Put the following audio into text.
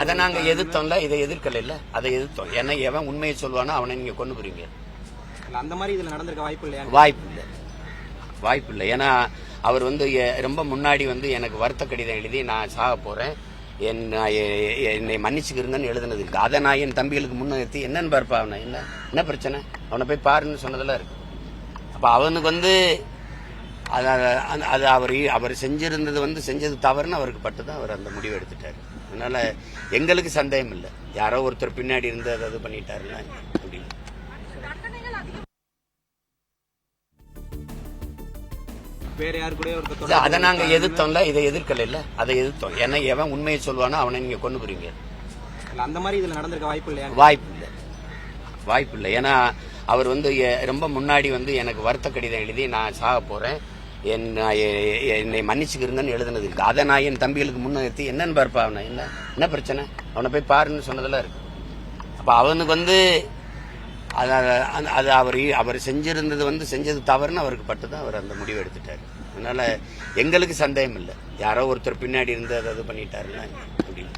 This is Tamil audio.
அதை நாங்க எதிர்த்தோம்ல, இதை எதிர்க்கல இல்ல, அதை எதிர்த்தோம். ஏன்னா எவன் உண்மையை சொல்லுவானோ அவனை நீங்க கொண்டு போறீங்க. அந்த மாதிரி இதுல நடந்திருக்க வாய்ப்பு இல்லையா? வாய்ப்பு இல்லை. ஏன்னா அவர் ரொம்ப முன்னாடி எனக்கு வருத்த கடிதம் எழுதி நான் சாக போறேன், என்னை மன்னிச்சுக்கிறங்கன்னு எழுதுனது இருக்கு. அதை நான் என் தம்பிகளுக்கு முன்னிறுத்தி என்னன்னு பார்ப்பா, அவனை என்ன பிரச்சனை, அவனை போய் பாருன்னு சொன்னதெல்லாம் இருக்கு. அப்ப அவனுக்கு அது அவர் செஞ்சிருந்தது செஞ்சது தவறுன்னு அவருக்கு பட்டுதான் அவர் அந்த முடிவு எடுத்துட்டாரு. அதனால எங்களுக்கு சந்தேகம் இல்லை, யாரோ ஒருத்தர் பின்னாடி இருந்து அதை பண்ணிட்டாருன்னா முடியும். வேற யாரு கூட அதை நாங்க எதிர்த்தோம்ல, இதை எதிர்க்கல இல்ல, அதை எதிர்த்தோம். ஏன்னா எவன் உண்மையை சொல்லுவானோ அவனை நீங்க கொண்டு போறீங்க. அந்த மாதிரி இதுல நடந்திருக்க வாய்ப்பு இல்லையா? வாய்ப்பு இல்லை. ஏன்னா அவர் ரொம்ப முன்னாடி எனக்கு வருத்த கடிதம் எழுதி நான் சாக போறேன், என்னை மன்னிச்சுக்கிறங்கன்னு எழுதுனது இருக்கு. அதை நான் என் தம்பிகளுக்கு முன்னிறுத்தி என்னன்னு பார்ப்பா, அவனை என்ன பிரச்சனை, அவனை போய் பாருன்னு சொன்னதெல்லாம் இருக்கு. அப்ப அவனுக்கு அது அவர் செஞ்சிருந்தது செஞ்சது தவறுன்னு அவருக்கு பட்டுதான் அவர் அந்த முடிவு எடுத்துட்டாரு. அதனால எங்களுக்கு சந்தேகம் இல்லை, யாரோ ஒருத்தர் பின்னாடி இருந்து அதை பண்ணிட்டாருன்னா முடியும்.